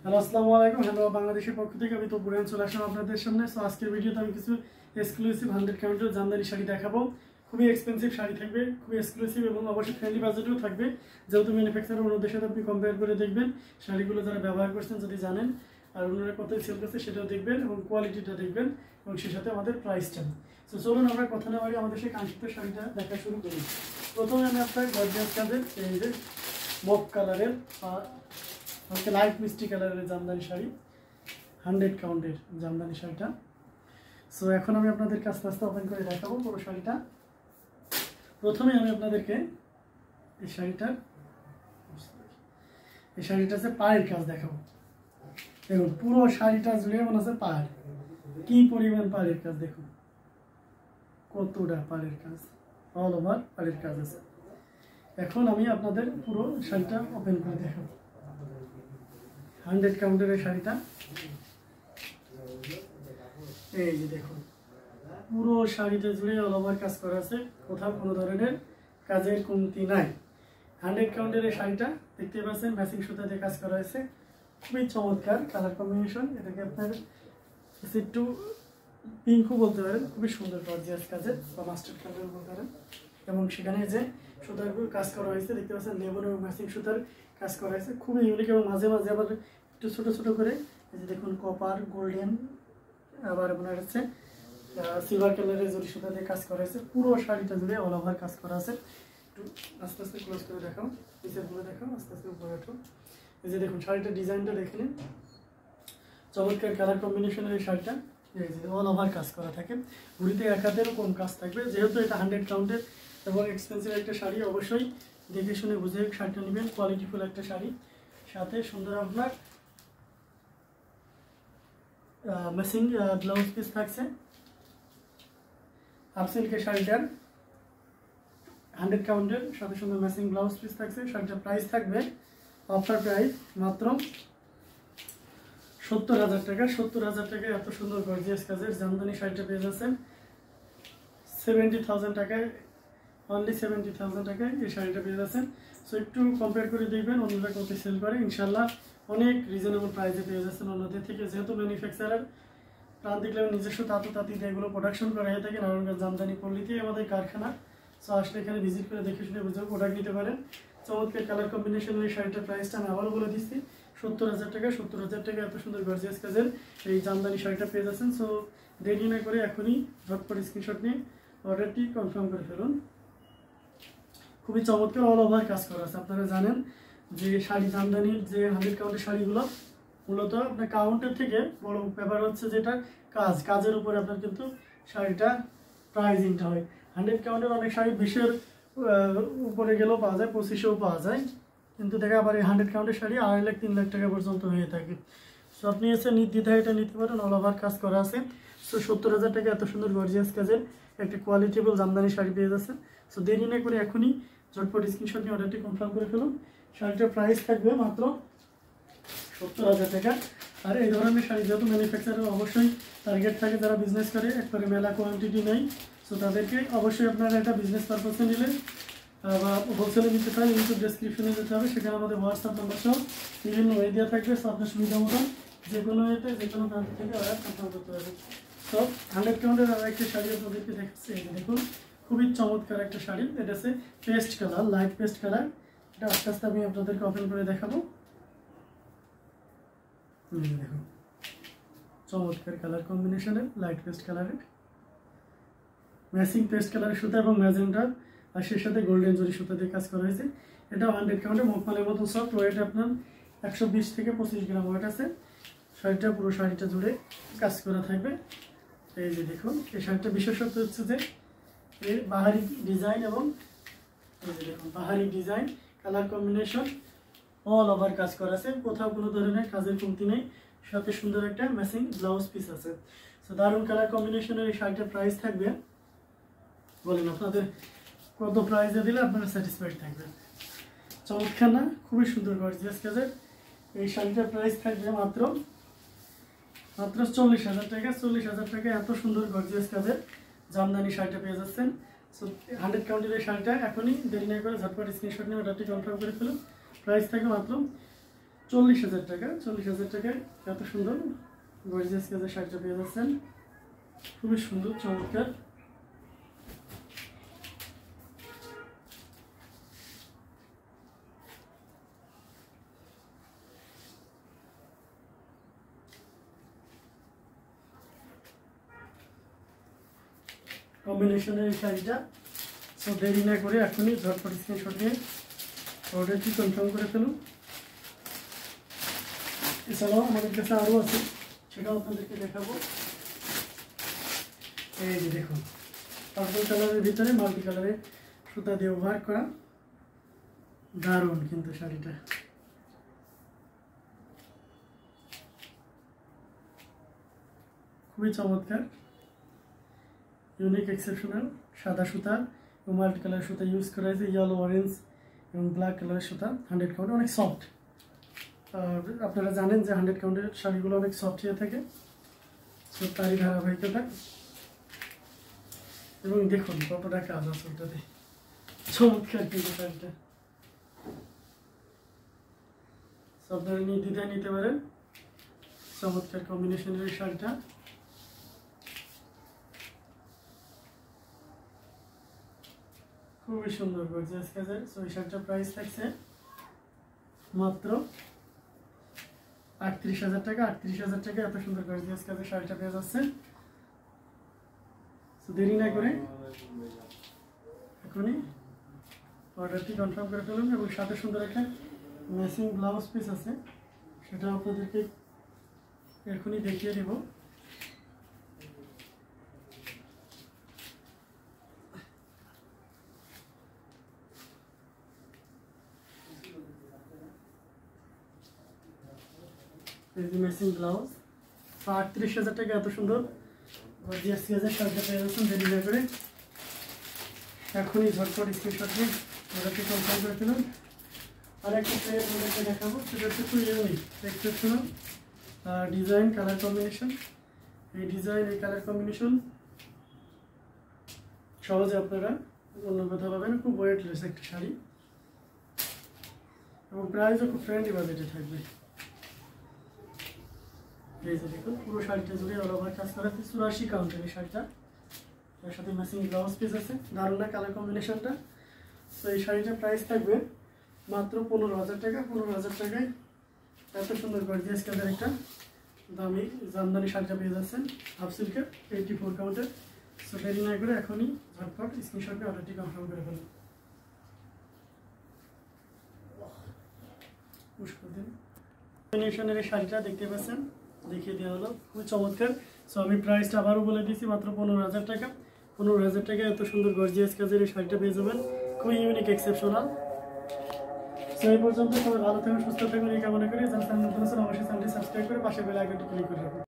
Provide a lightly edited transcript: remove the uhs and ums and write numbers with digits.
Hello আসসালামু আলাইকুম। Hello বাংলাদেশের পক্ষ থেকে আমি তপু চলে আসলাম আপনাদের সামনে। সো আজকের ভিডিওতে আমি কিছু এক্সক্লুসিভ 100 কাউন্টের জামদানি শাড়ি দেখাবো। খুবই এক্সপেন্সিভ শাড়ি থাকবে, খুবই এক্সক্লুসিভ এবং অবশ্যই ফ্রেন্ডলি বাজেটেও থাকবে। যেহেতু ম্যানুফ্যাকচারার অন্যদের সাথে আপনি কম্পেয়ার করে দেখবেন, শাড়িগুলো যারা ব্যবহার করছেন যদি জানেন, আর অন্যরা কত সেল করছে সেটাও দেখবেন এবং কোয়ালিটিটা দেখবেন এবং সেই সাথে আমাদের প্রাইসটা। সো চলুন আমরা কথা না বাড়ি আমাদের সেই কাঙ্ক্ষিত শাড়িটা দেখা শুরু করি। প্রথমে আমি আপনার গর্জিয়াস কাজের এই যে মপ কালারের লাইট মিষ্টি কালারের জামদানি শাড়ি, 100 কাউন্টের জামদানি শাড়িটা। সো এখন আমি আপনাদেরকে আস্তে আস্তে ওপেন করে দেখাবো পুরো শাড়িটা। প্রথমে আমি আপনাদেরকে এই শাড়িটা হচ্ছে পাড়ের কাজ দেখাবো। দেখুন পুরো শাড়িটা জুড়ে মনে হচ্ছে পাড়, কি পরিমাণ পাড়ের কাজ, দেখুন কতটা পাড়ের কাজ, অল ওভার পাড়ের কাজ আছে। এখন আমি আপনাদের পুরো শাড়িটা ওপেন করে দেখাবো। 100 কাউন্টের এই শাড়িটা, এই যে দেখুন পুরো শাড়িটা জুড়ে অল ওভার কাজ করা আছে, কোথাও কোনো ধরনের কাজের কমতি নাই। 100 কাউন্টের এই শাড়িটা দেখতে পাচ্ছেন ম্যাচিং সুতা দিয়ে কাজ করা হয়েছে, খুবই চমৎকার কালার কম্বিনেশন। এটাকে আপনার একটু পিঙ্কও বলতে পারেন, খুবই সুন্দর গর্জিয়াস কাজের, বা মাস্টার্ড কালার বলতে পারেন। এবং সেখানে যে সুতারগুলো কাজ করা হয়েছে দেখতে পাচ্ছেন লেবন এবং ম্যাচিং সুতার কাজ করা হয়েছে, খুবই ইউনিক। এবং মাঝে মাঝে আবার একটু ছোটো ছোটো করে এই যে দেখুন কপার, গোল্ডেন, আবার আপনার হচ্ছে সিলভার কালারের জরি সুতা দিয়ে কাজ করা হয়েছে। পুরো শাড়িটা জুড়ে অল ওভার কাজ করা আছে। একটু আস্তে আস্তে ক্লোজ করে দেখাও, পিছের করে দেখাও, আস্তে আস্তে উপরে ওঠো। এই যে দেখুন শাড়িটার ডিজাইনটা দেখে নিন, চমৎকার কালার কম্বিনেশনের এই শাড়িটা। এই যে অল ওভার কাজ করা থাকে, ঘুরিতে এক হাতেরও কম কাজ থাকবে। যেহেতু এটা 100 কাউন্টের এবং এক্সপেন্সিভ একটা শাড়ি, অবশ্যই দেখে শুনে বুঝে শাড়িটা নেবেন। কোয়ালিটিফুল একটা শাড়ি, সাথে সুন্দর আপনার ম্যাচিং ব্লাউজ পিস থাকছে। হাফ সিল্কের শাড়িটার 100 কাউন্টের সাথে সুন্দর ম্যাচিং ব্লাউজ পিস থাকছে। শাড়িটার প্রাইস থাকবে অফার প্রাইস মাত্র 70,000 টাকা। 70,000 টাকায় এত সুন্দর গর্জিয়াস কাজের জামদানি শাড়িটা পেয়ে যাচ্ছেন 70,000 টাকায়, অনলি 70,000 টাকায় এই শাড়িটা পেয়ে যাচ্ছেন। সো একটু কম্পেয়ার করে দেখবেন অন্যরা কত সেল করে, ইনশাল্লাহ অনেক রিজনেবল প্রাইসে পেয়ে যাচ্ছেন অন্যদের থেকে। যেহেতু ম্যানুফ্যাকচারার প্রান্তিক লেভেল নিজস্ব তাঁতি এগুলো প্রোডাকশন করা হয়ে থাকে নারায়ণগঞ্জ জামদানি পল্লিতে আমাদের কারখানা। সো আসলে এখানে ভিজিট করে দেখে শুনে বুঝে প্রোডাক্ট নিতে পারেন। চমৎকার কালার কম্বিনেশনের এই শাড়িটার প্রাইসটা আমি আবারও বলে দিচ্ছি 70,000 টাকা। 70,000 টাকা এত সুন্দর গর্জিয়াস কাজের এই জামদানি শাড়িটা পেয়ে যাচ্ছেন। সো দেরি না করে এখনই ঝটপট স্ক্রিনশট নিয়ে অর্ডারটি কনফার্ম করে ফেলুন। খুবই চমৎকার অল ওভার কাজ করা আছে। আপনারা জানেন যে শাড়ি জামদানির যে 100 কাউন্টের শাড়িগুলো মূলত আপনার কাউন্টের থেকে বড় ব্যাপার হচ্ছে যেটা কাজের উপরে আপনার কিন্তু শাড়িটা প্রাইজিংটা হয়। 100 কাউন্টের অনেক শাড়ি 20-এর উপরে গেলেও পাওয়া যায়, 25-এও পাওয়া যায়, কিন্তু দেখা আবার এই 100 কাউন্টের শাড়ি 2.5 লাখ 3 লাখ টাকা পর্যন্ত হয়ে থাকে। সো আপনি এসে নির্দ্বিধায় এটা নিতে পারেন, অল ওভার কাজ করা আছে। সো 70,000 টাকা এত সুন্দর গর্জিয়াস কাজের একটা কোয়ালিটিবল জামদানি শাড়ি পেয়ে যাচ্ছে। সো দেরি না করে এখনই ঝটপট স্ক্রিনশট নিয়ে অর্ডারটি কনফার্ম করে ফেলুন। শাড়িটার প্রাইস থাকবে মাত্র 70,000 টাকা। আর এই ধরনের শাড়ি যেহেতু ম্যানুফ্যাকচারার অবশ্যই টার্গেট থাকে যারা বিজনেস করে, একবারে মেলা কোয়ান্টিটি নেই। সো তাদেরকে অবশ্যই আপনারা একটা বিজনেস পারপাসে নিলে বা হোলসেলে নিতে চাই, ইউটিউব ডেসক্রিপশনে যেতে হবে, সেখানে আমাদের হোয়াটসঅ্যাপ নাম্বার সহ বিভিন্ন ওয়ে দেওয়া থাকবে। সো আপনার সুবিধা মতন যে কোনো এতে যে কোনো প্রান্ত থেকে অর্ডার কনফার্ম করতে পারবেন। সো 100 কাউন্টের আর একটা শাড়ি আপনাদেরকে দেখাচ্ছি, এই দেখুন খুবই চমৎকার একটা শাড়ি। এটা হচ্ছে pastel colour, light pastel colour. এটা আস্তে আস্তে আমি আপনাদেরকে ওপেন করে দেখাবো। দেখুন চমৎকার কালার কম্বিনেশনের লাইট পেস্ট কালারের ম্যাচিং পেস্ট কালারের সুতা এবং ম্যাজেন্ডা আর সেই সাথে গোল্ডেন জরি সুতা দিয়ে কাজ করা হয়েছে। এটাও 100 কাউন্টে মকমালের মতো সফট। ওয়েট আপনার 120 থেকে 25 গ্রাম ওয়েট আছে। শাড়িটা পুরো শাড়িটা জুড়ে কাজ করা থাকবে। এই যে দেখুন এই শাড়িটা বিশেষত্ব হচ্ছে যে এই বাহারি ডিজাইন এবং এই যে দেখুন বাহারি design colour combination all over কাজ করা আছে, কোথাও কোনো ধরনের কাজের কমতি নেই। সাথে সুন্দর একটা ম্যাচিং ব্লাউজ পিস আছে। সো দারুণ কালার কম্বিনেশনের এই শাড়িটার প্রাইস থাকবে, বলেন আপনাদের কত প্রাইসে দিলে আপনারা স্যাটিসফাইড থাকবেন? চমৎকার না? খুবই সুন্দর গর্জিয়াস কাজের এই শাড়িটার প্রাইস থাকবে মাত্র 40,000 টাকা। 40,000 টাকা এত সুন্দর গর্জিয়াস কাজের জামদানি শাড়িটা পেয়ে যাচ্ছেন। সো 100 কাউন্টের এই শাড়িটা এখনই দেরি না করে ঝটপট স্ক্রিনশট নিয়ে অর্ডারটি কনফার্ম করে ফেলুন। প্রাইস থাকে মাত্র 40,000 টাকা। 40,000 টাকায় এত সুন্দর গর্জিয়াস কাজের শাড়িটা পেয়ে যাচ্ছেন, খুবই সুন্দর চমৎকার। কম্বিনেশনের এই শাড়িটা। সো দেরি না করে এখনই ঝটপট স্ক্রিনশট নিয়ে অর্ডারটি কনফার্ম করে ফেলুন। এছাড়াও আমাদের কাছে আরও আছে, সেটাও আপনাদেরকে দেখাবো। এই যে দেখুন, পার্পল কালারের ভিতরে মাল্টি কালারে সুতা দিয়ে ওভার করা, দারুণ কিন্তু শাড়িটা। খুবই চমৎকার, ইউনিক, এক্সেপশনাল। সাদা সুতা এবং মাল্টি কালার সুতা ইউজ করা হয়েছে, ইয়েলো, অরেঞ্জ এবং ব্ল্যাক কালারের সুতা। 100 কাউন্ট, অনেক সফট। আপনারা জানেন যে 100 কাউন্টের শাড়িগুলো অনেক সফট হয়ে থাকে, সো তারই ধারাবাহিকতা। এবং দেখুন কতটা কাজ আছে ওটাতে, চমৎকার কিন্তু শাড়িটা। সব ধরনের নির্দ্বিধায় নিতে পারেন, চমৎকার কম্বিনেশনের এই শাড়িটা। খুবই সুন্দর গর্জিয়াস কাজের। সো এই শাড়িটার প্রাইস থাকছে মাত্র 38,000 টাকা। 38,000 টাকা এত সুন্দর গর্জিয়াস কাজের শাড়িটা পেয়ে যাচ্ছে। সো দেরি না করে এখনই অর্ডারটি কনফার্ম করে ফেলুন। এবং সাথে সুন্দর একটা ম্যাচিং ব্লাউজ পিস আছে, সেটা আপনাদেরকে এখনই দেখিয়ে দেব। Matching blouse. 38,000 টাকা এত সুন্দর গর্জিয়াস কাজের শাড়িটা পেয়ে যাচ্ছেন। দেরি না করে এখনই ঝটপট স্ক্রিনশট নিয়ে অর্ডারটি কনফার্ম করে ফেলুন। আর একটা প্লেট আপনাদেরকে দেখাবো, সেটা হচ্ছে খুব unique, exceptional design, colour combination. এই ডিজাইন, এই কালার কম্বিনেশন সহজে আপনারা অন্য কোথাও পাবেন। খুব ওয়েটলেস একটা শাড়ি এবং প্রাইসও খুব ফ্রেন্ডলি বাজেটে থাকবে। এই যে দেখুন, পুরো শাড়িটা জুড়ে অল ওভার কাজ করা আছে। 84 কাউন্টের এই শাড়িটা, তার সাথে ম্যাচিং ব্লাউজ পিস আছে। দারুণ না কালার কম্বিনেশনটা। তো এই শাড়িটার প্রাইস থাকবে মাত্র 15,000 টাকা। 15,000 টাকায় এত সুন্দর গর্জিয়াস কাজের একটা দামি জামদানি শাড়িটা পেয়ে যাচ্ছেন, হাফ সিল্কের, 84 কাউন্টের। সো দেরি না করে এখনই ঝটপট স্ক্রিনশটে অর্ডারটি কনফার্ম করে ফেলুন। কম্বিনেশনের এই শাড়িটা দেখতে পাচ্ছেন, দেখিয়ে দেওয়া হলো, খুবই চমৎকার। সো আমি প্রাইসটা আবারও বলে দিচ্ছি, মাত্র 15,000 টাকা। 15,000 টাকায় এত সুন্দর গর্জিয়াস কাজের এই শাড়িটা পেয়ে যাবেন, খুবই ইউনিক, এক্সেপশনাল। সো এই পর্যন্ত সবাই ভালো থাকুন, সুস্থ থাকুন এই কামনা করি। যারা চ্যানেল নতুন আছেন অবশ্যই চ্যানেলটি সাবস্ক্রাইব করে পাশে বেল আইকনটি ক্লিক করে রাখুন।